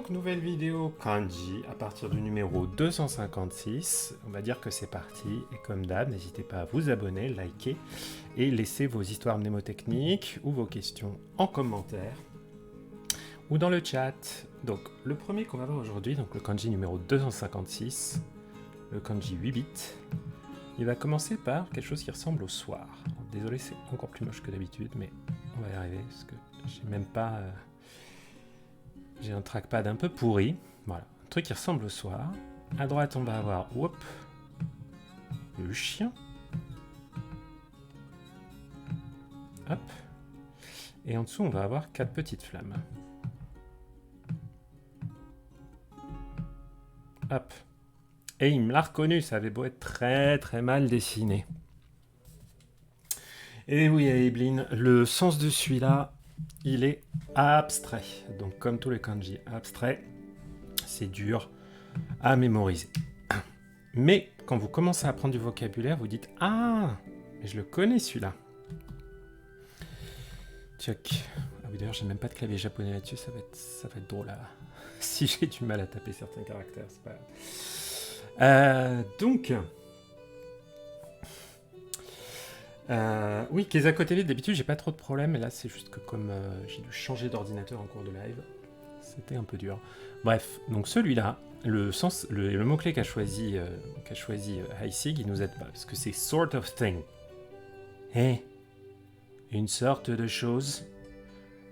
Donc, nouvelle vidéo kanji à partir du numéro 256. On va dire que c'est parti. Et comme d'hab, n'hésitez pas à vous abonner, liker et laisser vos histoires mnémotechniques ou vos questions en commentaire ou dans le chat. Donc, le premier qu'on va voir aujourd'hui, donc le kanji numéro 256, le kanji 8 bits, il va commencer par quelque chose qui ressemble au soir. Alors, désolé, c'est encore plus moche que d'habitude, mais on va y arriver parce que j'ai même pas... J'ai un trackpad un peu pourri. Voilà, un truc qui ressemble au soir. À droite, on va avoir le chien. Hop. Et en dessous, on va avoir 4 petites flammes. Hop. Et il me l'a reconnu, ça avait beau être très très mal dessiné. Et oui, Aiblin, le sens de celui-là, il est abstrait. Donc comme tous les kanji abstraits, c'est dur à mémoriser. Mais quand vous commencez à apprendre du vocabulaire, vous dites « Ah, je le connais celui-là ». Tchoc. Ah oui, d'ailleurs, j'ai même pas de clavier japonais là-dessus, ça va être drôle à... si j'ai du mal à taper certains caractères, c'est pas... donc... oui, Kezako TV, d'habitude j'ai pas trop de problèmes, mais là c'est juste que comme j'ai dû changer d'ordinateur en cours de live, c'était un peu dur. Bref, donc celui-là, le mot-clé qu'a choisi Heisig, il nous aide pas, parce que c'est sort of thing. Une sorte de chose.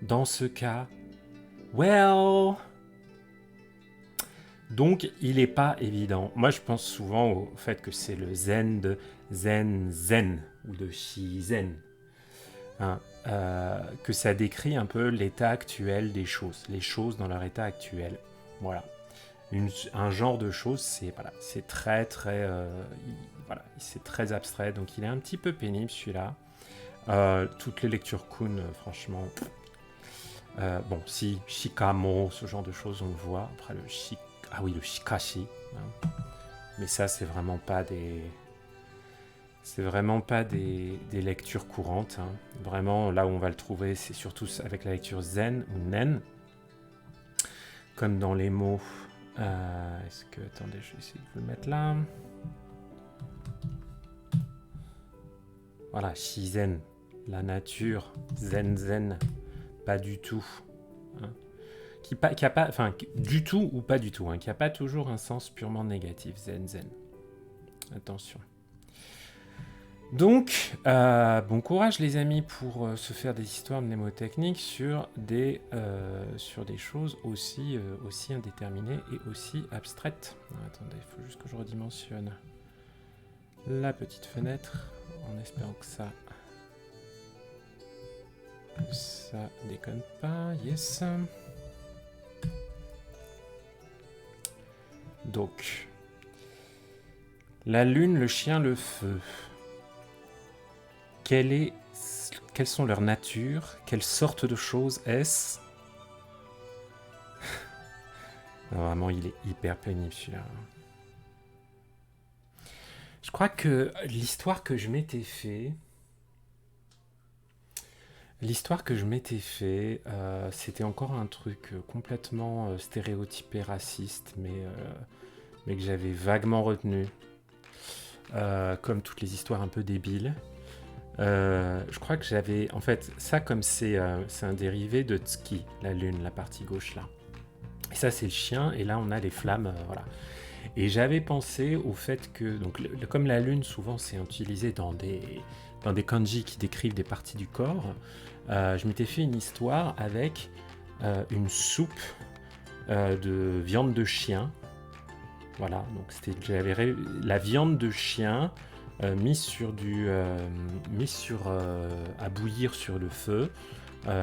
Dans ce cas, well... Donc, il n'est pas évident. Moi, je pense souvent au fait que c'est le zen de zen ou de shizen. Hein, que ça décrit un peu l'état actuel des choses, les choses dans leur état actuel. Voilà. Un genre de choses, c'est très très... c'est très abstrait, donc il est un petit peu pénible celui-là. Toutes les lectures Kun, franchement... si Shikamo, ce genre de choses, on le voit. Après, le Shikashi. Hein. Mais ça, c'est vraiment pas des lectures courantes. Hein. Vraiment, là où on va le trouver, c'est surtout avec la lecture zen ou nen. Comme dans les mots... Attendez, je vais essayer de vous le mettre là. Voilà, shizen, la nature. Zen, pas du tout. Hein. Qui a pas, enfin, du tout ou pas du tout, hein, qui n'a pas toujours un sens purement négatif, zen. Attention. Donc, bon courage les amis pour se faire des histoires mnémotechniques sur des choses aussi indéterminées et aussi abstraites. Alors, attendez, il faut juste que je redimensionne la petite fenêtre en espérant que ça déconne pas. Yes. Donc, la lune, le chien, le feu. Quelles sont leurs natures? Quelle sorte de choses est-ce? Vraiment, il est hyper pénible celui-là. Je crois que l'histoire que je m'étais fait, c'était encore un truc complètement stéréotypé, raciste, mais que j'avais vaguement retenu, comme toutes les histoires un peu débiles. Je crois que j'avais... En fait, ça, comme c'est un dérivé de Tsuki, la lune, la partie gauche, là. Et ça, c'est le chien, et là, on a les flammes, voilà. Et j'avais pensé au fait que... Donc, comme la lune, souvent, c'est utilisé dans des kanji qui décrivent des parties du corps, je m'étais fait une histoire avec une soupe de viande de chien. Voilà, donc j'avais la viande de chien mise à bouillir sur le feu,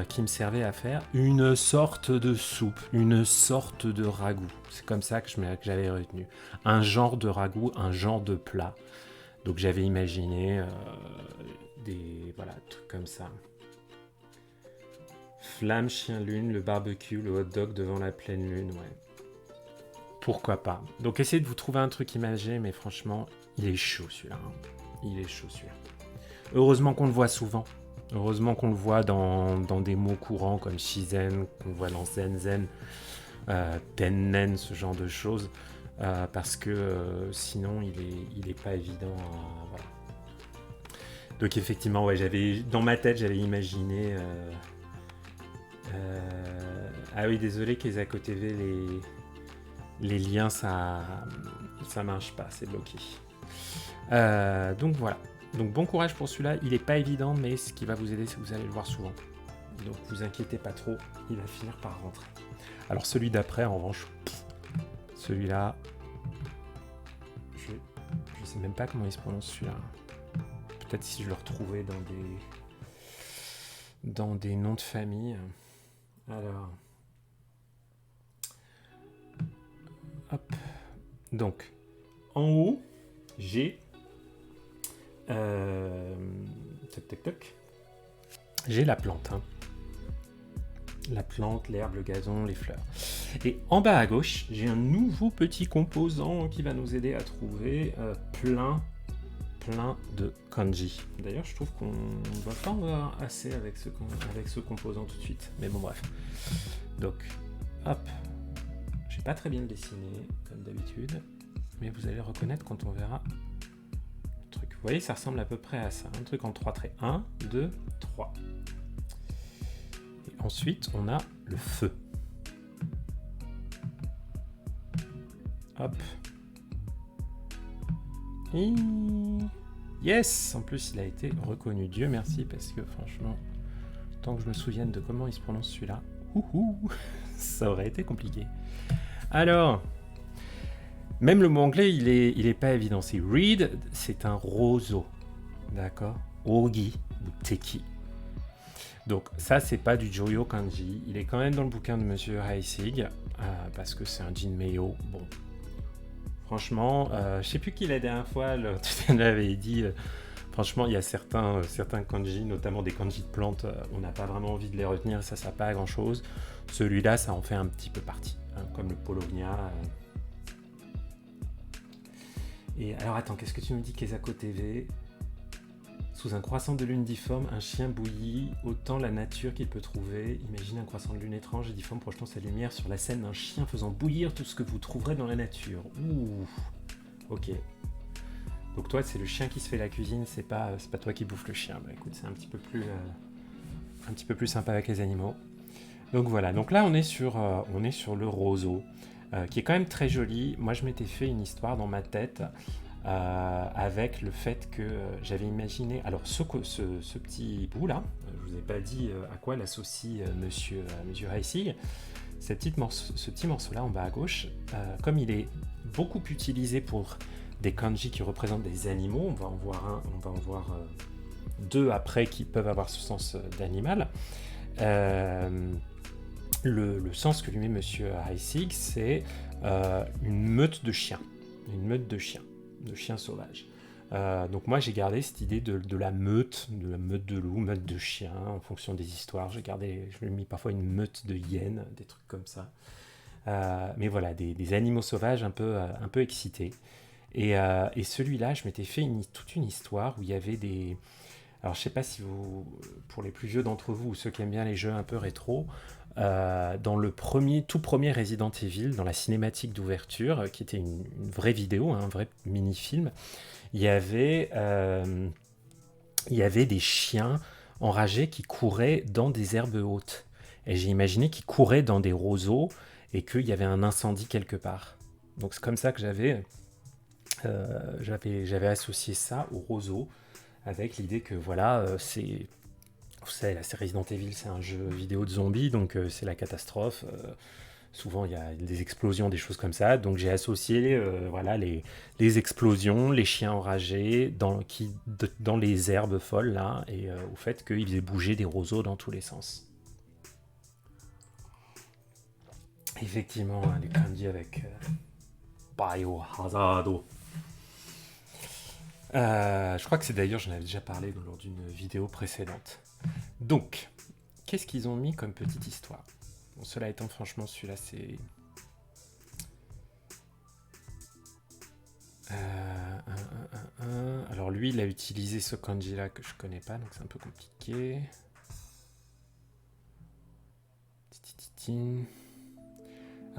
qui me servait à faire une sorte de soupe, une sorte de ragoût. C'est comme ça que j'avais retenu. Un genre de ragoût, un genre de plat. Donc j'avais imaginé des trucs comme ça. Flamme, chien, lune, le barbecue, le hot dog devant la pleine lune, ouais. Pourquoi pas. Donc essayez de vous trouver un truc imagé, mais franchement, il est chaud celui-là. Hein. Il est chaud celui-là. Heureusement qu'on le voit souvent. Heureusement qu'on le voit dans des mots courants comme shizen, qu'on voit dans zen. tennen, ce genre de choses, parce que sinon il est pas évident. Voilà. Donc effectivement, ouais, dans ma tête, j'avais imaginé. Ah oui, désolé, Kezako TV, les liens, ça marche pas, c'est bloqué. Donc voilà. Donc bon courage pour celui-là. Il est pas évident, mais ce qui va vous aider, c'est que vous allez le voir souvent. Donc vous inquiétez pas trop, il va finir par rentrer. Alors celui d'après, en revanche, celui-là, je sais même pas comment il se prononce celui-là. Peut-être si je le retrouvais dans des noms de famille. Alors, hop. Donc, en haut, j'ai j'ai la plante. Hein. La plante, l'herbe, le gazon, les fleurs. Et en bas à gauche, j'ai un nouveau petit composant qui va nous aider à trouver plein de kanji. D'ailleurs, je trouve qu'on ne va pas en avoir assez avec ce composant tout de suite. Mais bon, bref. Donc, hop. J'ai pas très bien dessiné, comme d'habitude. Mais vous allez le reconnaître quand on verra le truc. Vous voyez, ça ressemble à peu près à ça. Un truc en 3 traits. 1, 2, 3. Et ensuite, on a le feu. Hop. Et... Yes! En plus, il a été reconnu. Dieu merci, parce que franchement, tant que je me souvienne de comment il se prononce celui-là, ça aurait été compliqué. Alors, même le mot anglais, il est pas évident. C'est read, c'est un roseau. D'accord? Ogi ou teki. Donc ça, c'est pas du Joyo Kanji. Il est quand même dans le bouquin de Monsieur Heisig, parce que c'est un Jinmeiho. Bon. Franchement, je sais plus qui la dernière fois, tu l'avais dit, franchement, il y a certains kanji, notamment des kanji de plantes, on n'a pas vraiment envie de les retenir, ça sert pas à grand chose. Celui-là, ça en fait un petit peu partie, hein, comme le Polonia. Et alors attends, qu'est-ce que tu me dis, Kezako TV? Sous un croissant de lune difforme, un chien bouillit autant la nature qu'il peut trouver. Imagine un croissant de lune étrange et difforme projetant sa lumière sur la scène d'un chien faisant bouillir tout ce que vous trouverez dans la nature. Ouh, ok. Donc toi, c'est le chien qui se fait la cuisine, c'est pas toi qui bouffe le chien. Bah écoute, c'est un petit peu plus sympa avec les animaux. Donc voilà, donc là on est sur le roseau, qui est quand même très joli. Moi je m'étais fait une histoire dans ma tête avec le fait que j'avais imaginé, alors ce petit bout là, je vous ai pas dit à quoi l'associe monsieur Heisig, ce petit morceau là en bas à gauche, comme il est beaucoup utilisé pour des kanji qui représentent des animaux, on va en voir deux après qui peuvent avoir ce sens d'animal. Le sens que lui met monsieur Heisig, c'est une meute de chiens, de chiens sauvages. Donc moi j'ai gardé cette idée de la meute de loups, meute de chiens, en fonction des histoires. Je l'ai mis parfois une meute de hyènes, des trucs comme ça. Mais voilà, des animaux sauvages un peu excités. Et celui-là, je m'étais fait toute une histoire où il y avait des... Alors je sais pas si pour les plus vieux d'entre vous ou ceux qui aiment bien les jeux un peu rétro, dans le tout premier Resident Evil, dans la cinématique d'ouverture, qui était une vraie vidéo, un vrai mini-film, il y avait des chiens enragés qui couraient dans des herbes hautes. Et j'ai imaginé qu'ils couraient dans des roseaux et qu'il y avait un incendie quelque part. Donc c'est comme ça que j'avais associé ça au roseau, avec l'idée que voilà, vous savez, là, c'est Resident Evil, c'est un jeu vidéo de zombies, donc c'est la catastrophe. Souvent, il y a des explosions, des choses comme ça. Donc, j'ai associé voilà, les explosions, les chiens enragés dans les herbes folles, là, et au fait qu'ils faisaient bouger des roseaux dans tous les sens. Effectivement, les kanji avec Biohazard. Je crois que c'est d'ailleurs, j'en avais déjà parlé lors d'une vidéo précédente. Donc, qu'est-ce qu'ils ont mis comme petite histoire? Bon, cela étant, franchement, celui-là, c'est... Alors lui, il a utilisé ce kanji-là que je connais pas, donc c'est un peu compliqué.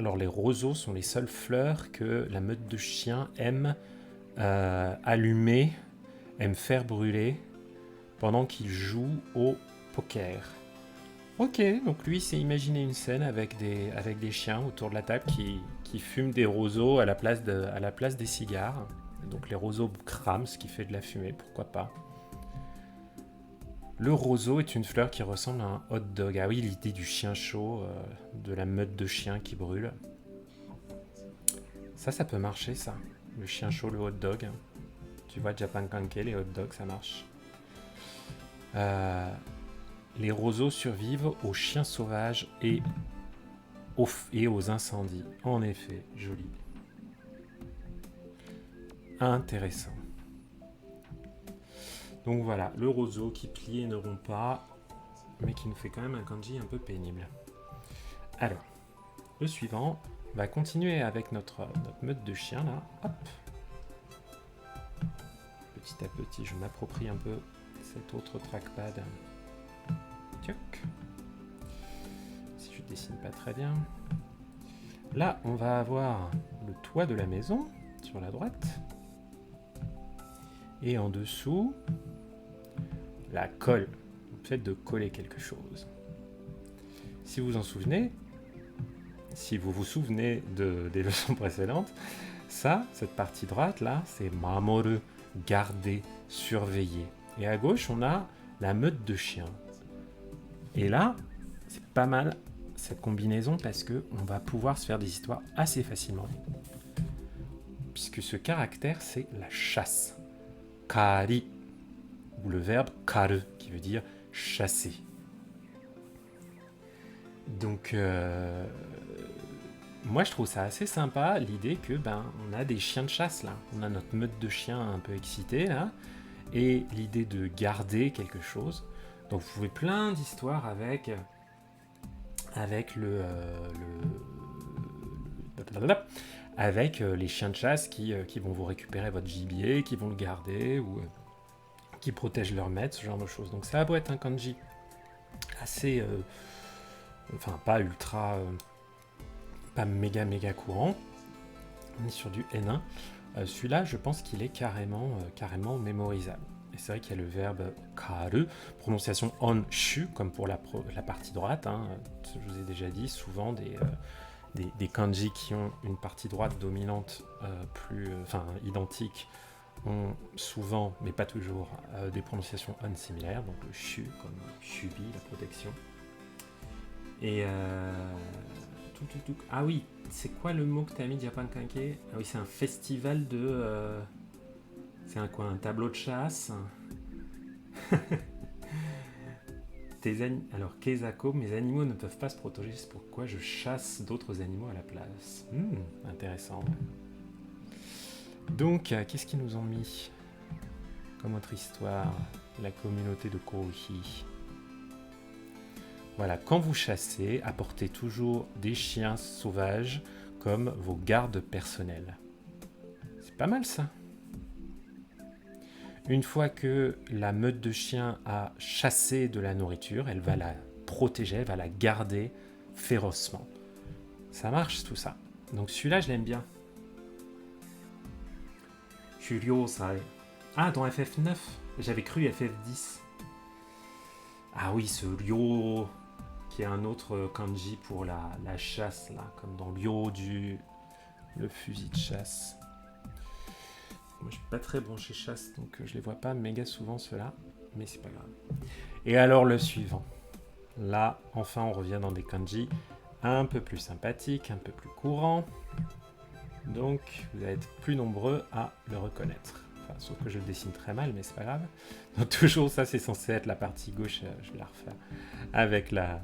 Alors les roseaux sont les seules fleurs que la meute de chiens aime allumer, aime faire brûler pendant qu'il joue au poker. Ok, donc lui s'est imaginé une scène avec des chiens autour de la table qui fument des roseaux à la place des cigares. Donc les roseaux crament, ce qui fait de la fumée, pourquoi pas. Le roseau est une fleur qui ressemble à un hot dog. Ah oui, l'idée du chien chaud, de la meute de chiens qui brûle. Ça peut marcher, ça. Le chien chaud, le hot dog. Tu vois, Japan Kanke, les hot dogs, ça marche. Les roseaux survivent aux chiens sauvages et aux incendies. En effet, joli. Intéressant. Donc voilà, le roseau qui plie et ne rompt pas, mais qui nous fait quand même un kanji un peu pénible. Alors, le suivant va continuer avec notre meute de chiens là. Hop. Petit à petit, je m'approprie un peu cet autre trackpad. Tchoc. Si je dessine pas très bien. Là, on va avoir le toit de la maison sur la droite. Et en dessous, la colle. Le fait de coller quelque chose. Si vous en souvenez, si vous vous souvenez des leçons précédentes, cette partie droite là, c'est mamoru, garder, surveiller. Et à gauche, on a la meute de chiens. Et là, c'est pas mal cette combinaison parce que on va pouvoir se faire des histoires assez facilement. Puisque ce caractère, c'est la chasse. Kari, ou le verbe karu, qui veut dire chasser. Donc, moi je trouve ça assez sympa, l'idée que on a des chiens de chasse là. On a notre meute de chiens un peu excitée là. Et l'idée de garder quelque chose. Donc vous pouvez plein d'histoires avec les chiens de chasse qui vont vous récupérer votre gibier, qui vont le garder ou qui protègent leur maître, ce genre de choses. Donc ça doit être un kanji assez, pas ultra, pas méga courant. On est sur du N1. Celui-là, je pense qu'il est carrément mémorisable. Et c'est vrai qu'il y a le verbe karu, prononciation on-shu, comme pour la partie droite. Je vous ai déjà dit, souvent des kanji qui ont une partie droite dominante identique ont souvent, mais pas toujours, des prononciations on similaires, donc le shu comme shubi, la protection. Et ah oui, c'est quoi le mot que tu as mis, Japan Kanke? Ah oui, c'est un festival de... c'est un tableau de chasse. Alors, Keizako, mes animaux ne peuvent pas se protéger, c'est pourquoi je chasse d'autres animaux à la place. Intéressant. Donc, qu'est-ce qu'ils nous ont mis comme autre histoire? La communauté de Kouhi. Voilà, quand vous chassez, apportez toujours des chiens sauvages comme vos gardes personnels. C'est pas mal ça. Une fois que la meute de chiens a chassé de la nourriture, elle va la protéger, elle va la garder férocement. Ça marche tout ça. Donc celui-là, je l'aime bien. Kyuriosai. Ah, dans FF9. J'avais cru FF10. Ah oui, ce Ryo, qui est un autre kanji pour la chasse, là, comme dans Ryoju, le fusil de chasse. Moi, je suis pas très bon chez chasse, donc je les vois pas méga souvent ceux-là, mais c'est pas grave. Et alors le suivant. Là, enfin, on revient dans des kanji un peu plus sympathiques, un peu plus courants. Donc, vous allez être plus nombreux à le reconnaître. Enfin, sauf que je le dessine très mal, mais c'est pas grave. Donc toujours, ça, c'est censé être la partie gauche. Je vais la refaire avec la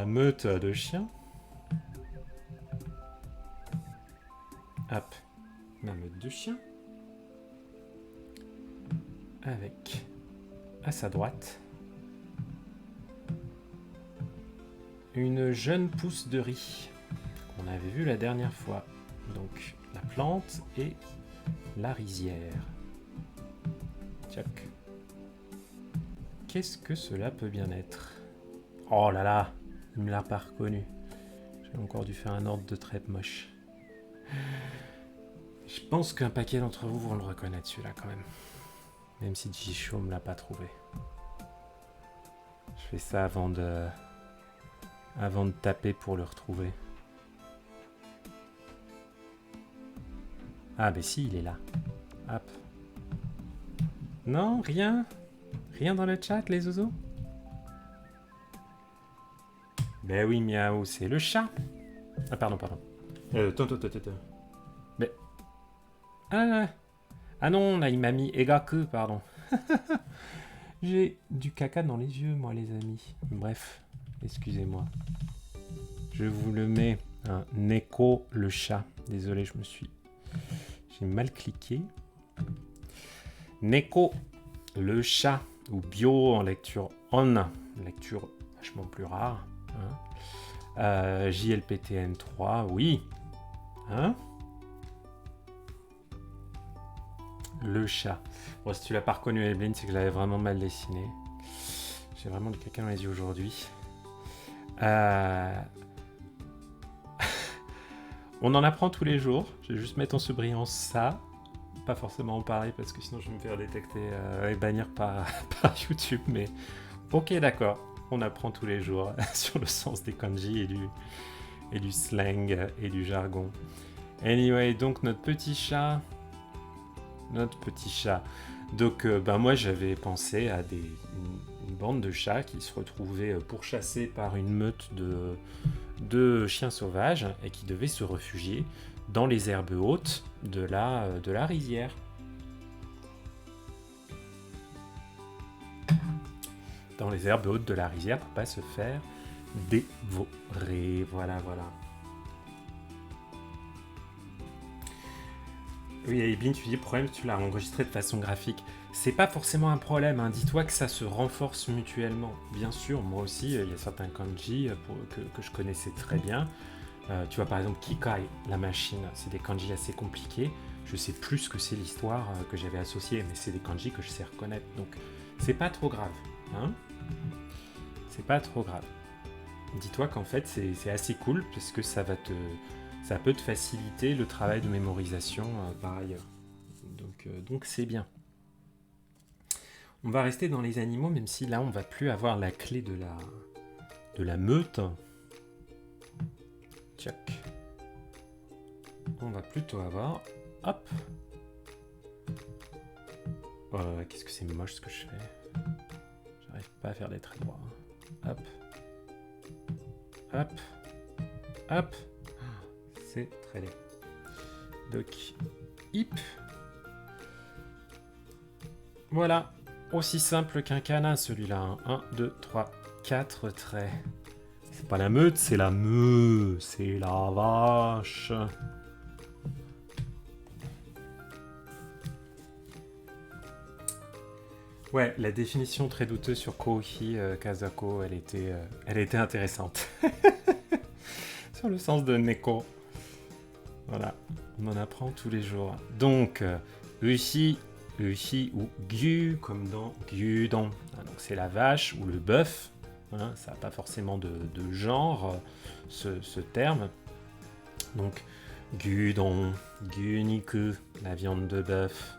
meute de chiens. Hop, la meute de chiens. Avec, à sa droite, une jeune pousse de riz qu'on avait vue la dernière fois. Donc la plante et la rizière. Tchac. Qu'est-ce que cela peut bien être? Oh là là, il me l'a pas reconnu. Je J'ai encore dû faire un ordre de traipe moche. Je pense qu'un paquet d'entre vous vont le reconnaître celui-là quand même. Même si Jisho me l'a pas trouvé. Je fais ça avant de taper pour le retrouver. Ah ben si, il est là. Hop. Non, rien. Rien dans le chat, les oiseaux. Ben oui, miaou, c'est le chat. Ah pardon. Attends. Mais... Ah non, là il m'a mis Egaku, pardon. J'ai du caca dans les yeux, moi, les amis. Bref, excusez-moi. Je vous le mets. Un Neko, le chat. Désolé, j'ai mal cliqué. Neko, le chat. Ou bio en lecture on. Lecture vachement plus rare. Hein. JLPTN 3, oui. Hein? Le chat. Bon, si tu l'as pas reconnu, Evelyn, c'est que je l'avais vraiment mal dessiné. J'ai vraiment du caca dans les yeux aujourd'hui. On en apprend tous les jours. Je vais juste mettre en surbrillance ça. Pas forcément en parler parce que sinon je vais me faire détecter et bannir par YouTube. Mais ok, d'accord. On apprend tous les jours sur le sens des kanji et du slang et du jargon. Anyway, donc notre petit chat. Donc, moi, j'avais pensé à une bande de chats qui se retrouvaient pourchassés par une meute de chiens sauvages et qui devaient se réfugier dans les herbes hautes de la rizière. Dans les herbes hautes de la rizière pour pas se faire dévorer. Voilà. Oui, Evelyn, tu dis le problème, tu l'as enregistré de façon graphique. C'est pas forcément un problème, hein. Dis-toi que ça se renforce mutuellement. Bien sûr, moi aussi, il y a certains kanji que je connaissais très bien. Tu vois, par exemple, Kikai, la machine, c'est des kanji assez compliqués. Je sais plus ce que c'est l'histoire que j'avais associée, mais c'est des kanji que je sais reconnaître. Donc, c'est pas trop grave. Hein, c'est pas trop grave. Dis-toi qu'en fait, c'est assez cool, parce que ça peut te faciliter le travail de mémorisation par ailleurs. Donc c'est bien. On va rester dans les animaux, même si là on va plus avoir la clé de la meute. Tchac. On va plutôt avoir... Hop. Oh là là, qu'est-ce que c'est moche ce que je fais. J'arrive pas à faire des traits droits. Hop. C'est très laid. Donc, hip. Voilà. Aussi simple qu'un canin, celui-là. 1, 2, 3, 4 traits. C'est pas la meute, c'est la c'est la vache. Ouais, la définition très douteuse sur Kouhi Kazako, elle était intéressante. Sur le sens de Neko. Voilà, on en apprend tous les jours. Donc, Ushi ou Gyu, comme dans Gyudon. Donc c'est la vache ou le bœuf. Hein, ça n'a pas forcément de genre, ce terme. Donc, Gyudon, Gyuniku, la viande de bœuf,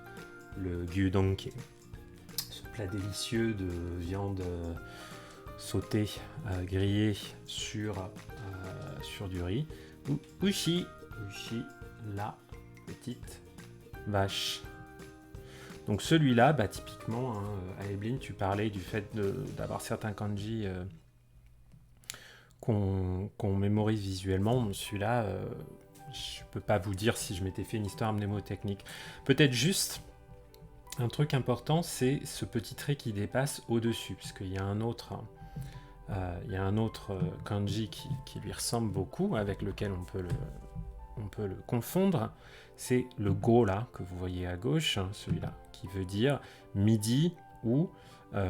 le Gyudonke, ce plat délicieux de viande sautée, grillée sur du riz. Ou Ushi, la petite vache. Donc celui-là, typiquement, à Evelyn, tu parlais du fait d'avoir certains kanji qu'on mémorise visuellement. Celui-là, je peux pas vous dire si je m'étais fait une histoire mnémotechnique. Peut-être juste un truc important, c'est ce petit trait qui dépasse au-dessus, puisqu'il y a un autre... il y a un autre kanji qui lui ressemble beaucoup, avec lequel on peut le confondre. C'est le go là, que vous voyez à gauche, celui-là, qui veut dire midi ou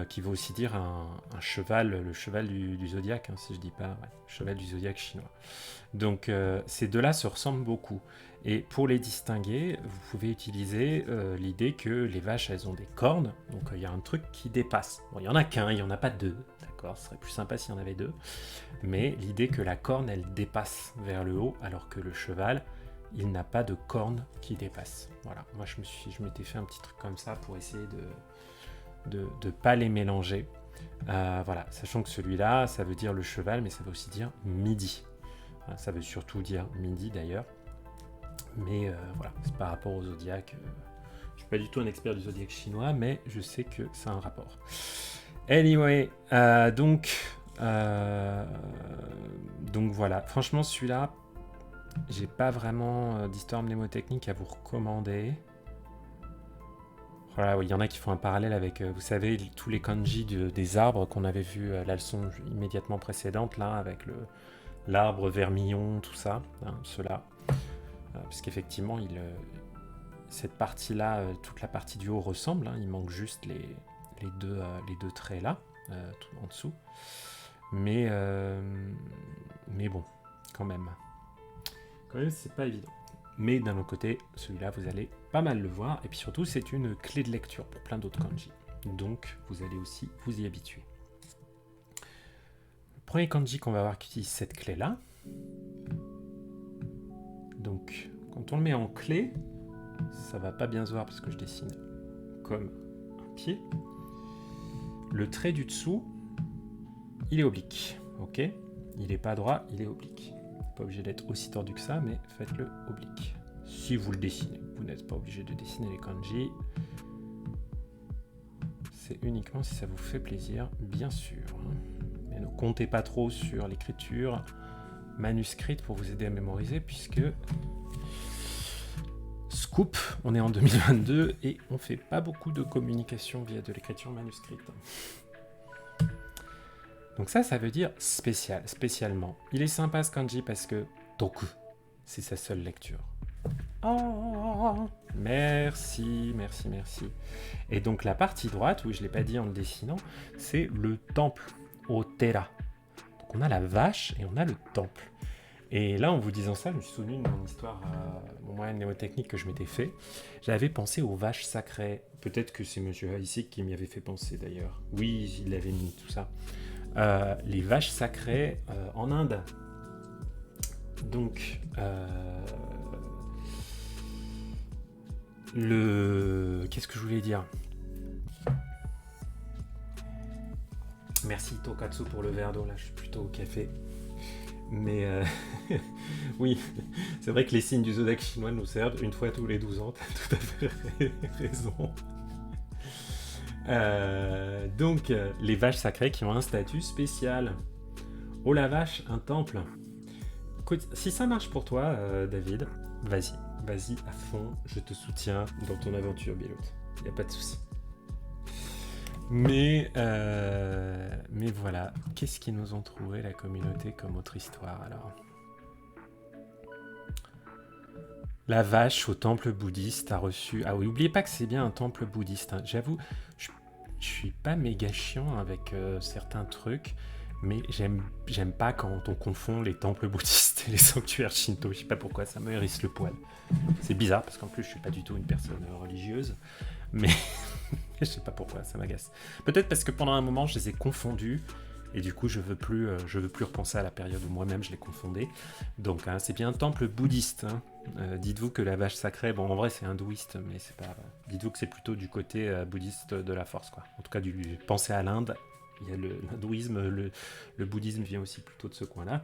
qui veut aussi dire un cheval, le cheval du zodiaque, hein, si je dis pas, ouais, cheval du zodiaque chinois. Donc ces deux-là se ressemblent beaucoup. Et pour les distinguer, vous pouvez utiliser l'idée que les vaches, elles ont des cornes, donc il y a un truc qui dépasse. Bon, il n'y en a qu'un, il n'y en a pas deux, d'accord, ce serait plus sympa s'il y en avait deux, mais l'idée que la corne, elle dépasse vers le haut, alors que le cheval, il n'a pas de corne qui dépasse. Voilà, moi je m'étais fait un petit truc comme ça pour essayer de pas les mélanger. Voilà, sachant que celui-là, ça veut dire le cheval, mais ça veut aussi dire midi. Ça veut surtout dire midi d'ailleurs. Mais voilà, c'est par rapport au zodiaque. Je suis pas du tout un expert du zodiaque chinois, mais je sais que ça a un rapport. Anyway, donc voilà. Franchement, celui-là, j'ai pas vraiment d'histoire mnémotechnique à vous recommander. Voilà, il y en a qui font un parallèle avec, vous savez, tous les kanji des arbres qu'on avait vu la leçon immédiatement précédente, là, avec l'arbre vermillon, tout ça, hein, ceux-là. Parce qu'effectivement, cette partie-là, toute la partie du haut ressemble, hein, il manque juste les deux traits là, tout en dessous. Mais bon, quand même, c'est pas évident. Mais d'un autre côté, celui-là, vous allez pas mal le voir. Et puis surtout, c'est une clé de lecture pour plein d'autres kanji. Donc, vous allez aussi vous y habituer. Le premier kanji qu'on va voir qui utilise cette clé-là. Donc, quand on le met en clé, ça va pas bien se voir parce que je dessine comme un pied. Le trait du dessous, il est oblique. Ok ? Il n'est pas droit, il est oblique. Pas obligé d'être aussi tordu que ça, mais faites-le oblique. Si vous le dessinez, vous n'êtes pas obligé de dessiner les kanji. C'est uniquement si ça vous fait plaisir, bien sûr. Mais ne comptez pas trop sur l'écriture manuscrite pour vous aider à mémoriser, puisque scoop, on est en 2022 et on fait pas beaucoup de communication via de l'écriture manuscrite. Donc ça veut dire spécial, spécialement. Il est sympa ce kanji parce que toku, c'est sa seule lecture. Oh, merci. Et donc la partie droite, oui, je ne l'ai pas dit en le dessinant, c'est le temple, Otera. Donc on a la vache et on a le temple. Et là, en vous disant ça, je me suis souvenu de mon histoire, mon moyen mnémotechnique que je m'étais fait. J'avais pensé aux vaches sacrées. Peut-être que c'est monsieur Haïsik qui m'y avait fait penser d'ailleurs. Oui, il avait mis tout ça. Les vaches sacrées en Inde. Donc, qu'est-ce que je voulais dire ? Merci Tokatsu pour le verre d'eau, là je suis plutôt au café. Mais oui, c'est vrai que les signes du zodiaque chinois nous servent une fois tous les 12 ans, t'as tout à fait raison. Donc, les vaches sacrées qui ont un statut spécial. Oh la vache, un temple. Écoute, si ça marche pour toi, David, vas-y à fond, je te soutiens dans ton aventure, Bilout. Il n'y a pas de souci. Mais voilà, qu'est-ce qu'ils nous ont trouvé la communauté comme autre histoire alors ? La vache au temple bouddhiste a reçu... Ah oui, n'oubliez pas que c'est bien un temple bouddhiste. Hein. J'avoue, je suis pas méga chiant avec certains trucs, mais j'aime pas quand on confond les temples bouddhistes et les sanctuaires shinto. Je sais pas pourquoi, ça me hérisse le poil. C'est bizarre, parce qu'en plus, je suis pas du tout une personne religieuse, mais je sais pas pourquoi, ça m'agace. Peut-être parce que pendant un moment, je les ai confondus, et du coup, je veux plus repenser à la période où moi-même je les confondais. Donc, hein, c'est bien un temple bouddhiste. Hein. Dites-vous que la vache sacrée, bon, en vrai, c'est hindouiste, mais c'est pas. Dites-vous que c'est plutôt du côté bouddhiste de la force, quoi. En tout cas, pensez à l'Inde. Il y a l'hindouisme, le bouddhisme vient aussi plutôt de ce coin-là.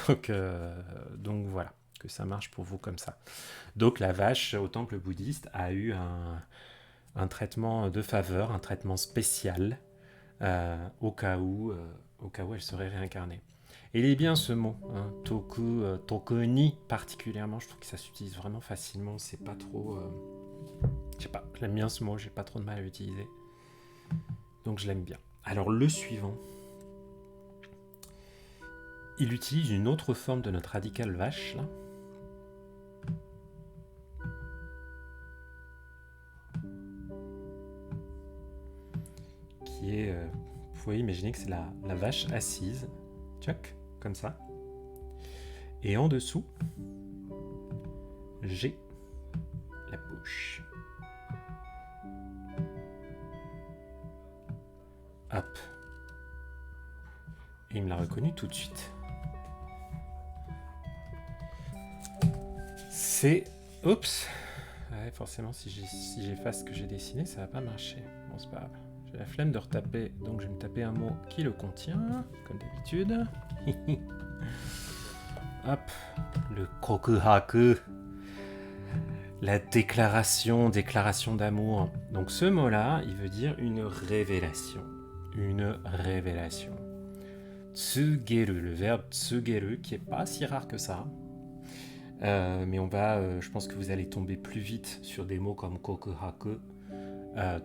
Donc voilà, que ça marche pour vous comme ça. Donc la vache au temple bouddhiste a eu un traitement de faveur, un traitement spécial, au cas où elle serait réincarnée. Et il est bien ce mot, hein, toku-ni particulièrement, je trouve que ça s'utilise vraiment facilement, c'est pas trop... je sais pas, j'aime bien ce mot, j'ai pas trop de mal à l'utiliser. Donc je l'aime bien. Alors le suivant, il utilise une autre forme de notre radical vache, là. qui est... vous pouvez imaginer que c'est la vache assise, tchac, comme ça. Et en dessous, j'ai la bouche. Hop. Et il me l'a reconnu tout de suite. C'est... Oups. Ouais, forcément, si j'efface ce que j'ai dessiné, ça va pas marcher. Bon, c'est pas grave. J'ai la flemme de retaper, donc je vais me taper un mot qui le contient, comme d'habitude. Hop. Le kokuhaku. La déclaration d'amour. Donc ce mot-là, il veut dire une révélation. Une révélation. Tsugeru, le verbe tsugeru, qui est pas si rare que ça. Mais je pense que vous allez tomber plus vite sur des mots comme kokuhaku,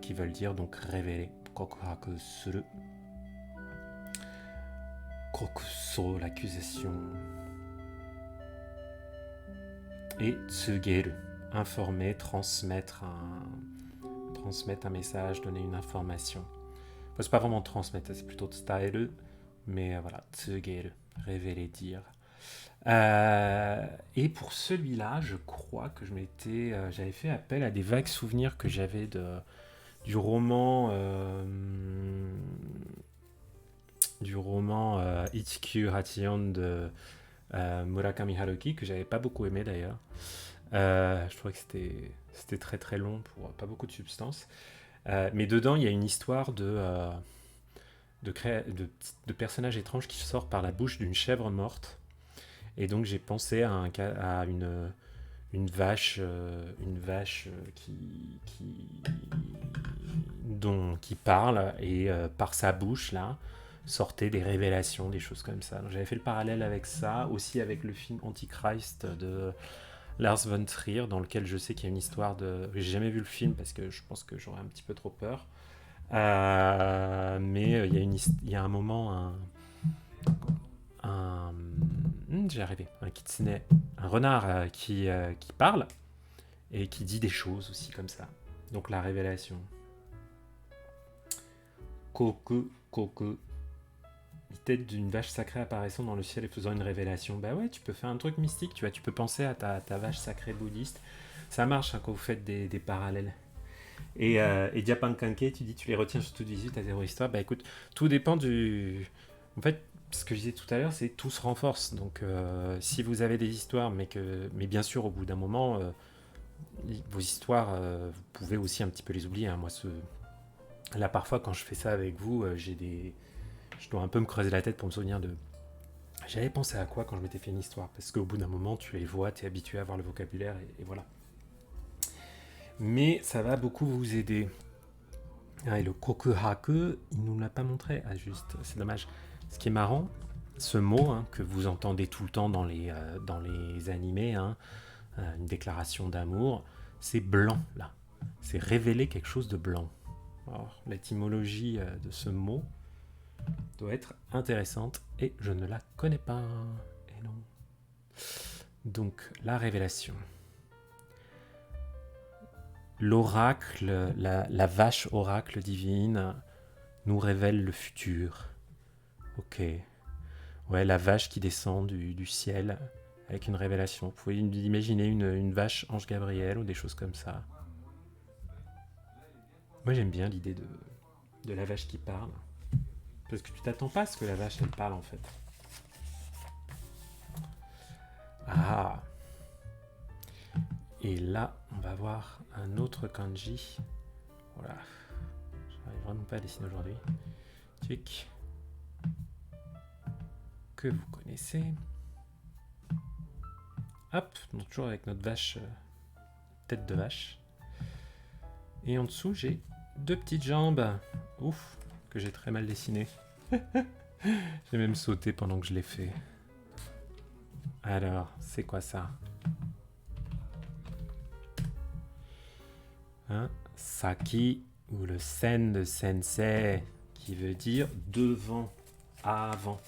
qui veulent dire donc révéler. Kokuhaku suru. Kokuso, l'accusation. Et tsugeru, informer, transmettre un message, donner une information. Enfin, c'est pas vraiment transmettre, c'est plutôt tsugeru, mais voilà, tsugeru, révéler, dire. Et pour celui-là, je crois que j'avais fait appel à des vagues souvenirs que j'avais du roman Ichikyu Hachion de Murakami Haruki, que j'avais pas beaucoup aimé d'ailleurs. Je trouvais que c'était très très long pour pas beaucoup de substance. Mais dedans, il y a une histoire de personnages étranges qui sortent par la bouche d'une chèvre morte. Et donc j'ai pensé à une vache qui parle, et par sa bouche là sortaient des révélations, des choses comme ça. Donc, j'avais fait le parallèle avec ça, aussi avec le film Antichrist de Lars von Trier, dans lequel je sais qu'il y a une histoire de... J'ai jamais vu le film parce que je pense que j'aurais un petit peu trop peur. Mais il y a un moment, j'ai arrivé, un kitsune, un renard qui parle et qui dit des choses aussi comme ça. Donc la révélation. Koku, tête d'une vache sacrée apparaissant dans le ciel et faisant une révélation. Bah ouais, tu peux faire un truc mystique, tu vois, tu peux penser à ta vache sacrée bouddhiste. Ça marche quand vous faites des parallèles. Et Diapankanke, tu dis tu les retiens sur toute visite à zéro histoire. Bah écoute, tout dépend du... En fait, ce que je disais tout à l'heure, c'est tout se renforce. Donc si vous avez des histoires, mais bien sûr, au bout d'un moment, vos histoires, vous pouvez aussi un petit peu les oublier. Hein. Moi, là, parfois, quand je fais ça avec vous, je dois un peu me creuser la tête pour me souvenir de... J'avais pensé à quoi quand je m'étais fait une histoire? Parce qu'au bout d'un moment, tu les vois, tu es habitué à avoir le vocabulaire, et voilà. Mais ça va beaucoup vous aider. Et le kokuhaku, il nous l'a pas montré. Ah juste, c'est dommage. Ce qui est marrant, ce mot que vous entendez tout le temps dans les animés, une déclaration d'amour, c'est blanc là. C'est révéler quelque chose de blanc. Alors, l'étymologie de ce mot doit être intéressante et je ne la connais pas. Et non. Donc, la révélation. L'oracle, la vache oracle divine nous révèle le futur. Ok. Ouais, la vache qui descend du ciel avec une révélation. Vous pouvez imaginer une vache ange Gabriel ou des choses comme ça. Moi j'aime bien l'idée de la vache qui parle. Parce que tu t'attends pas à ce que la vache elle parle en fait. Ah. Et là, on va voir un autre kanji. Voilà. J'arrive vraiment pas à dessiner aujourd'hui. Tic. Que vous connaissez. Hop, donc toujours avec notre vache, tête de vache. Et en dessous, j'ai deux petites jambes. Ouf, que j'ai très mal dessiné. J'ai même sauté pendant que je l'ai fait. Alors, c'est quoi ça? Saki, ou le sen de sensei, qui veut dire devant, avant.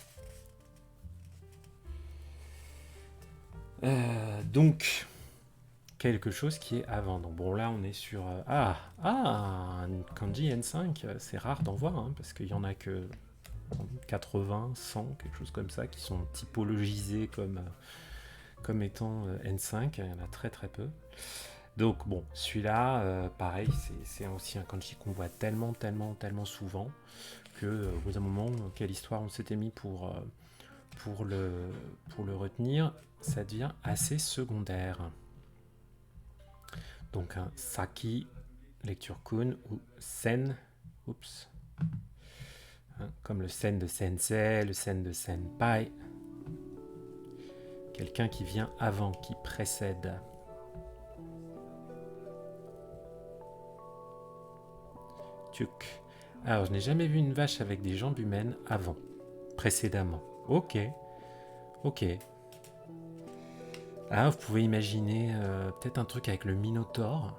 Donc, quelque chose qui est avant. Donc bon, là, on est sur... un kanji N5, c'est rare d'en voir, hein, parce qu'il y en a que 80, 100, quelque chose comme ça, qui sont typologisés comme étant N5. Il y en a très très peu. Donc bon, celui-là, pareil, c'est aussi un kanji qu'on voit tellement souvent que au bout d'un moment, quelle histoire on s'était mis pour le retenir, ça devient assez secondaire. Donc un saki, lecture kun, ou sen, comme le sen de sensei, le sen de senpai. Quelqu'un qui vient avant, qui précède. Tuk. Alors, je n'ai jamais vu une vache avec des jambes humaines avant, précédemment. Ok. Ah, vous pouvez imaginer peut-être un truc avec le Minotaure.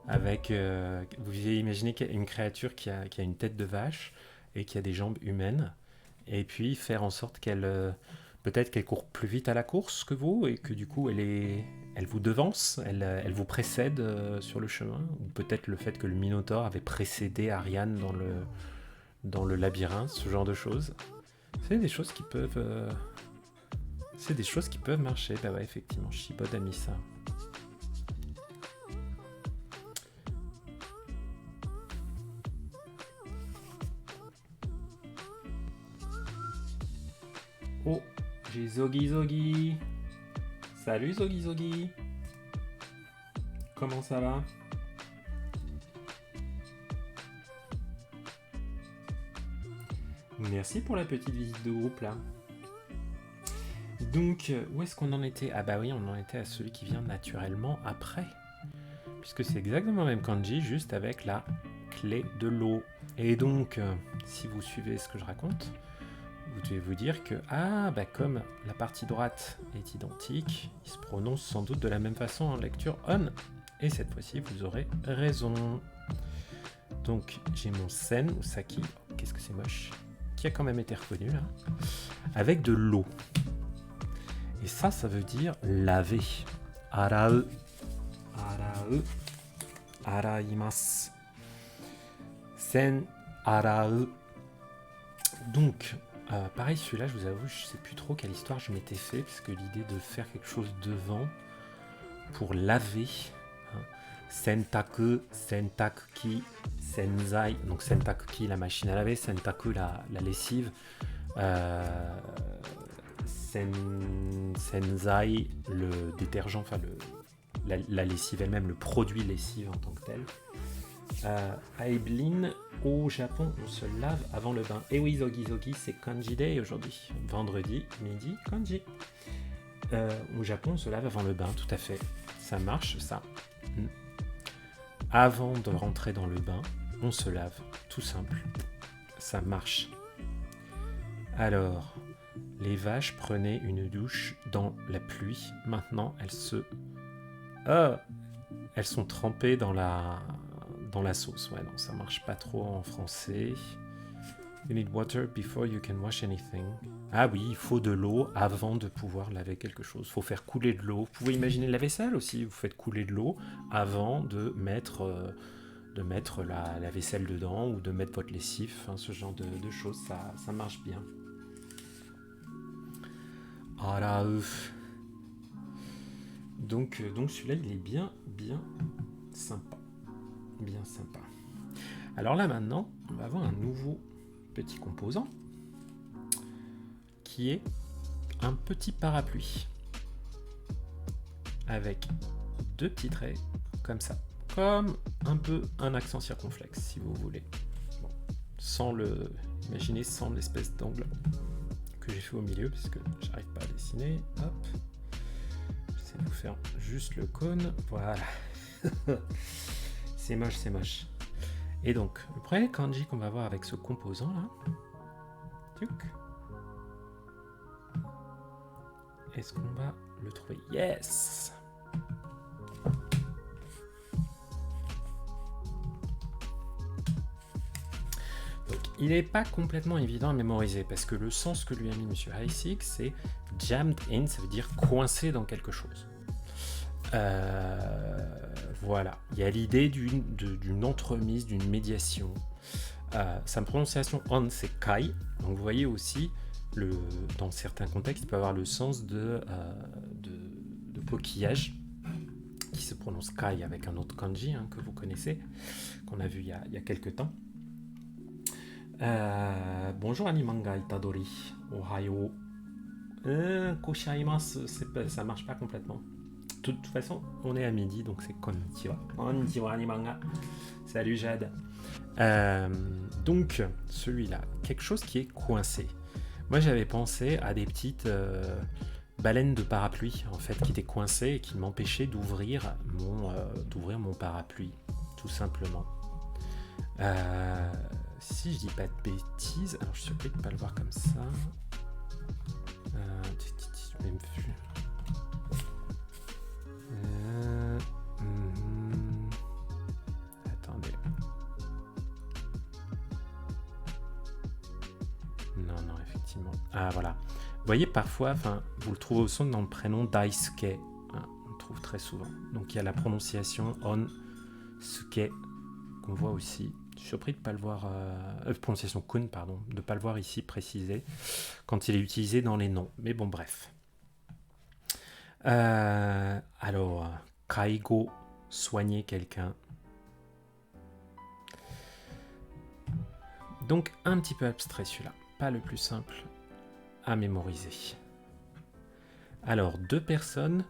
Vous pouvez imaginer une créature qui a une tête de vache et qui a des jambes humaines. Et puis faire en sorte peut-être qu'elle court plus vite à la course que vous et que du coup elle vous devance, elle vous précède sur le chemin. Ou peut-être le fait que le Minotaure avait précédé Ariane dans le labyrinthe, ce genre de choses. C'est des choses qui peuvent... marcher. Bah ouais, effectivement, Shibod a mis ça. Oh, j'ai Zogi. Salut Zogi. Comment ça va? Merci pour la petite visite de groupe là. Donc, où est-ce qu'on en était? Ah bah oui, on en était à celui qui vient naturellement après. Puisque c'est exactement le même kanji, juste avec la clé de l'eau. Et donc, si vous suivez ce que je raconte, vous devez vous dire que, comme la partie droite est identique, il se prononce sans doute de la même façon en lecture on. Et cette fois-ci, vous aurez raison. Donc, j'ai mon sen, ou saki, qu'est-ce que c'est moche, qui a quand même été reconnu là, avec de l'eau. Et ça veut dire laver. Arau. Araimasu. Sen arau. Donc, pareil, celui-là, je vous avoue, je sais plus trop quelle histoire je m'étais fait, parce que l'idée de faire quelque chose devant pour laver, sentaku, sentakuki, senzai, donc sentakuki, la machine à laver, sentaku, la lessive, senzai, le détergent, enfin la lessive elle-même, le produit lessive en tant que tel. À Eblin, au Japon, on se lave avant le bain. Et oui, Zogi, c'est Kanji Day aujourd'hui. Vendredi, midi, Kanji. Au Japon, on se lave avant le bain, tout à fait. Ça marche, ça. Avant de rentrer dans le bain, on se lave, tout simple. Ça marche. Alors, les vaches prenaient une douche dans la pluie. Maintenant, elles sont trempées dans la sauce. Ouais, non, ça marche pas trop en français. You need water before you can wash anything. Ah oui, il faut de l'eau avant de pouvoir laver quelque chose. Il faut faire couler de l'eau. Vous pouvez imaginer la vaisselle aussi. Vous faites couler de l'eau avant de mettre la vaisselle dedans ou de mettre votre lessive. Hein, ce genre de choses, ça marche bien. Voilà. Donc celui-là, il est bien sympa. Bien sympa. Alors là, maintenant, on va avoir un nouveau petit composant qui est un petit parapluie avec deux petits traits comme ça, comme un peu un accent circonflexe si vous voulez. Bon, sans l'espèce d'angle que j'ai fait au milieu parce que j'arrive pas à dessiner. Hop, j'essaie de vous faire juste le cône. Voilà. C'est moche. Et donc, le premier kanji qu'on va voir avec ce composant là, est-ce qu'on va le trouver? Yes! Donc, il n'est pas complètement évident à mémoriser parce que le sens que lui a mis M. Heissig, c'est jammed in, ça veut dire coincé dans quelque chose. Voilà, il y a l'idée d'une entremise, d'une médiation. Sa prononciation on c'est kai, donc vous voyez aussi, dans certains contextes, il peut avoir le sens de coquillage, qui se prononce kai avec un autre kanji que vous connaissez, qu'on a vu il y a quelques temps. Bonjour Animanga Itadori, ohayo. Koshaimasu, ça marche pas complètement. De toute façon, on est à midi, donc c'est konnichiwa. Konnichiwa Animanga. Salut Jade. Donc, celui-là, quelque chose qui est coincé. Moi, j'avais pensé à des petites baleines de parapluie, en fait, qui étaient coincées et qui m'empêchaient d'ouvrir mon parapluie, tout simplement. Si je dis pas de bêtises, alors je suis surpris de ne pas le voir comme ça. Même vu. Attendez. Non, effectivement. Ah, voilà. Vous voyez, parfois, vous le trouvez au son dans le prénom Daisuke. On le trouve très souvent. Donc, il y a la prononciation on, suke, qu'on voit aussi. Je suis surpris de ne pas le voir... prononciation kun, pardon. De ne pas le voir ici précisé quand il est utilisé dans les noms. Mais bon, bref. Alors, kaigo, soigner quelqu'un. Donc, un petit peu abstrait celui-là. Pas le plus simple à mémoriser. Alors, 2 personnes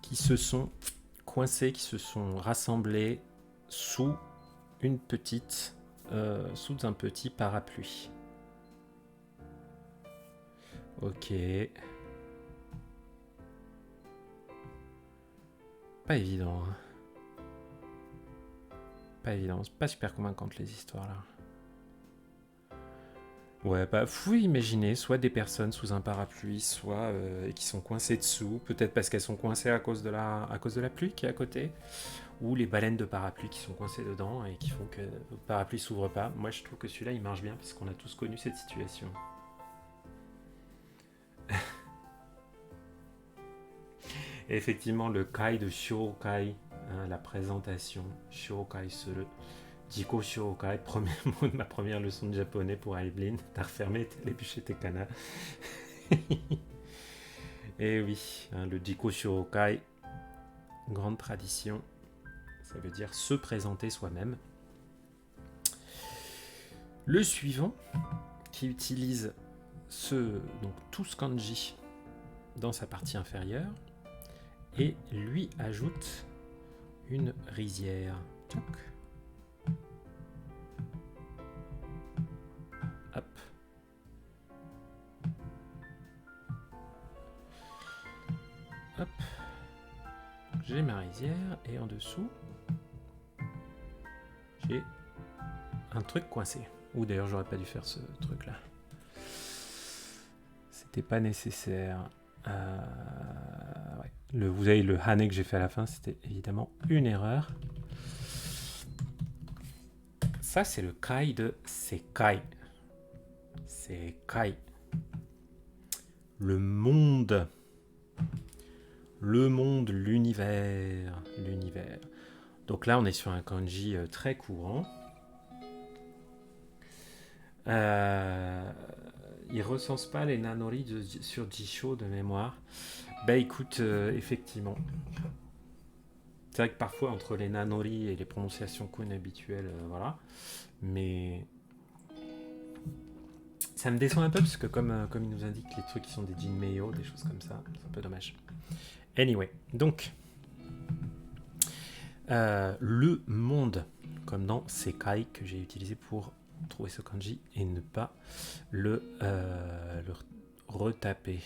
qui se sont coincées, qui se sont rassemblées sous un petit parapluie. Ok. Pas évident. Pas évident. C'est pas super convaincante les histoires là. Ouais, vous pouvez imaginer soit des personnes sous un parapluie, soit qui sont coincées dessous, peut-être parce qu'elles sont coincées à cause de la pluie qui est à côté, ou les baleines de parapluie qui sont coincées dedans et qui font que le parapluie s'ouvre pas. Moi, je trouve que celui-là, il marche bien parce qu'on a tous connu cette situation. Et effectivement, le kai de Shokai, la présentation, Shokai suru. Jiko Shokai, premier mot de ma première leçon de japonais pour Aiblin. T'as refermé les bûchers tes kanas. Et oui, le Jiko Shokai, grande tradition, ça veut dire se présenter soi-même. Le suivant, qui utilise tout ce kanji dans sa partie inférieure, et lui ajoute une rizière. Hop. Hop. J'ai ma rizière et en dessous, j'ai un truc coincé. Ou d'ailleurs, j'aurais pas dû faire ce truc-là. C'était pas nécessaire. Ouais. Vous avez le hane que j'ai fait à la fin, c'était évidemment une erreur. Ça, c'est le kai de Sekai. Sekai. Le monde. Le monde, l'univers. L'univers. Donc là, on est sur un kanji très courant. Il recense pas les nanori sur Jisho de mémoire. Bah écoute, effectivement. C'est vrai que parfois, entre les nanori et les prononciations kun habituelles, voilà. Mais ça me déçoit un peu parce que comme il nous indique les trucs qui sont des jinmeiyo, des choses comme ça, c'est un peu dommage. Anyway, donc le monde, comme dans Sekai que j'ai utilisé pour trouver ce kanji et ne pas le retaper.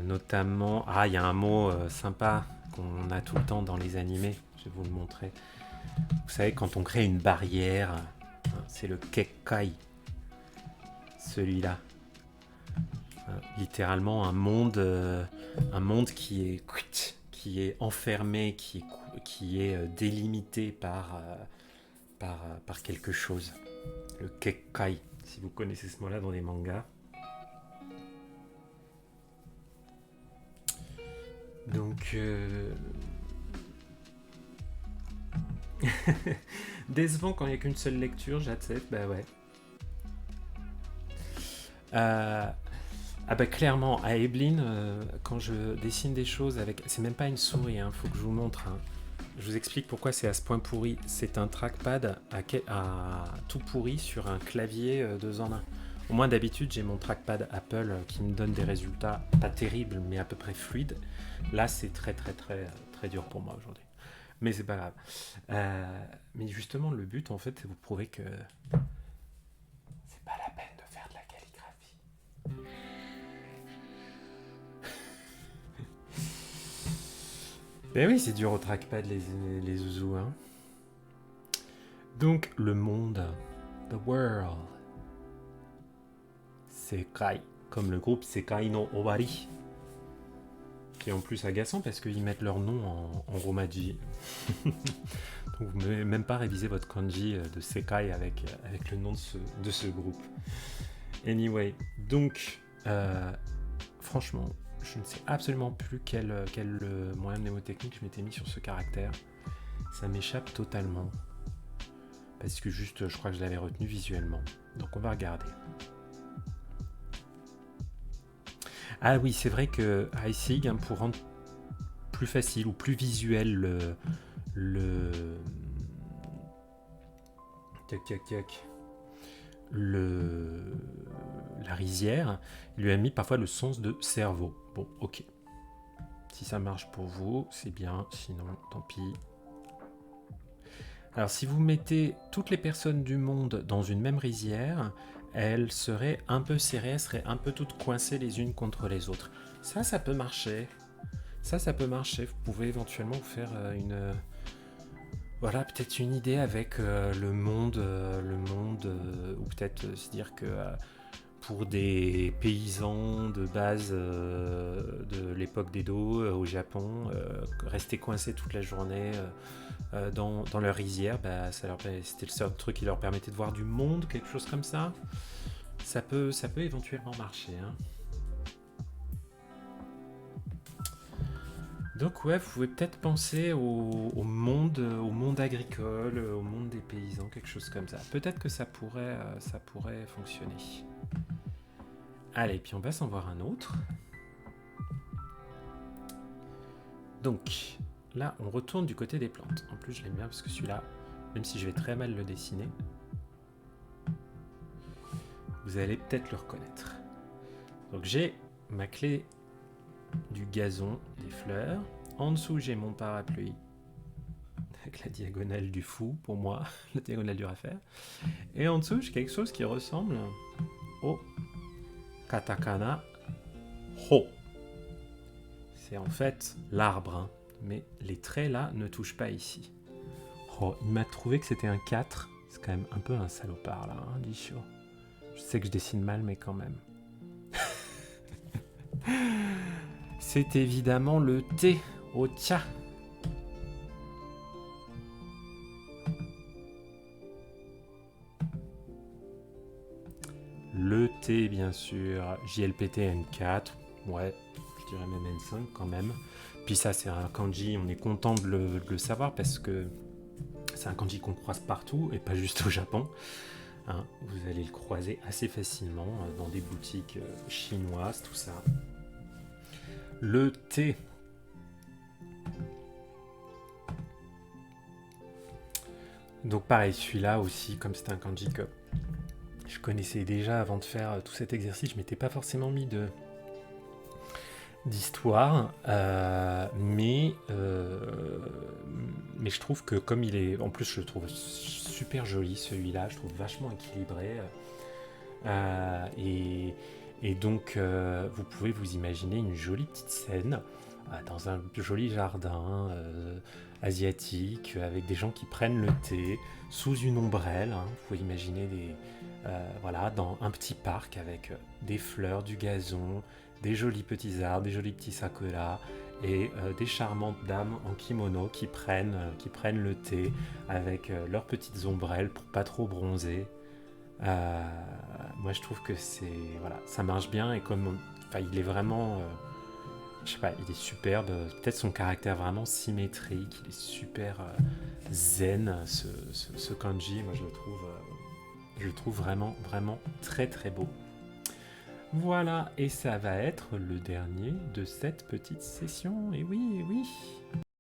Notamment, il y a un mot sympa qu'on a tout le temps dans les animés, je vais vous le montrer. Vous savez, quand on crée une barrière, c'est le kekkai, celui-là. Littéralement un monde qui est enfermé, qui est délimité par quelque chose. Le kekkai, si vous connaissez ce mot-là dans les mangas. Donc, décevant quand il n'y a qu'une seule lecture, j'accepte, bah ouais. Ah bah clairement, à Eblin, quand je dessine des choses avec... C'est même pas une souris, faut que je vous montre. Je vous explique pourquoi c'est à ce point pourri. C'est un trackpad à tout pourri sur un clavier 2 en 1. Au moins d'habitude, j'ai mon trackpad Apple qui me donne des résultats pas terribles, mais à peu près fluides. Là, c'est très très très très dur pour moi aujourd'hui. Mais c'est pas grave. Mais justement, le but, en fait, c'est vous prouver que c'est pas la peine de faire de la calligraphie. Ben oui, c'est dur au trackpad, les zouzous, hein. Donc, le monde, the world, Sekai, comme le groupe Sekai no Owari, qui est en plus agaçant parce qu'ils mettent leur nom en romaji. Donc, vous ne même pas réviser votre kanji de Sekai avec le nom de ce groupe. Anyway, donc, franchement, je ne sais absolument plus quel moyen mnémotechnique je m'étais mis sur ce caractère. Ça m'échappe totalement. Parce que juste, je crois que je l'avais retenu visuellement. Donc on va regarder. Ah oui, c'est vrai que iSig, pour rendre plus facile ou plus visuel la rizière, il lui a mis parfois le sens de cerveau. Bon, ok. Si ça marche pour vous, c'est bien. Sinon, tant pis. Alors, si vous mettez toutes les personnes du monde dans une même rizière, elles seraient un peu serrées, elles seraient un peu toutes coincées les unes contre les autres. Ça peut marcher. Ça peut marcher. Vous pouvez éventuellement vous faire voilà, peut-être une idée avec le monde, ou peut-être se dire que pour des paysans de base de l'époque d'Edo au Japon, rester coincés toute la journée dans leur rizière, c'était le seul truc qui leur permettait de voir du monde, quelque chose comme ça. Ça peut éventuellement marcher. Donc ouais, vous pouvez peut-être penser au monde agricole, au monde des paysans, quelque chose comme ça. Peut-être que ça pourrait fonctionner. Allez, puis on va s'en voir un autre. Donc, là, on retourne du côté des plantes. En plus, je l'aime bien parce que celui-là, même si je vais très mal le dessiner, vous allez peut-être le reconnaître. Donc, j'ai ma clé du gazon, des fleurs. En dessous, j'ai mon parapluie avec la diagonale du fou, pour moi, la diagonale du affaire. Et en dessous, j'ai quelque chose qui ressemble au katakana ho. C'est en fait l'arbre, mais les traits là ne touchent pas ici. Oh, il m'a trouvé que c'était un 4. C'est quand même un peu un salopard là, Disho. Je sais que je dessine mal, mais quand même. C'est évidemment le T au tcha. Le T, bien sûr. JLPT N4. Ouais, je dirais même N5 quand même. Puis ça, c'est un kanji, on est content de le savoir parce que c'est un kanji qu'on croise partout et pas juste au Japon. Vous allez le croiser assez facilement dans des boutiques chinoises, tout ça. Le T. Donc pareil, celui-là aussi, comme c'était un kanji que je connaissais déjà avant de faire tout cet exercice, je m'étais pas forcément mis d'histoire, mais je trouve que comme il est, en plus je le trouve super joli celui-là, je trouve vachement équilibré, et donc vous pouvez vous imaginer une jolie petite scène dans un joli jardin asiatique avec des gens qui prennent le thé sous une ombrelle, vous pouvez imaginer voilà, dans un petit parc avec des fleurs, du gazon, des jolis petits arbres, des jolis petits sakura et des charmantes dames en kimono qui prennent le thé avec leurs petites ombrelles pour pas trop bronzer. Moi je trouve que ça marche bien et il est vraiment je sais pas, il est superbe. Peut-être son caractère vraiment symétrique. Il est super zen, ce kanji. Moi, je le trouve vraiment, vraiment très, très beau. Voilà, et ça va être le dernier de cette petite session. Et oui, et oui.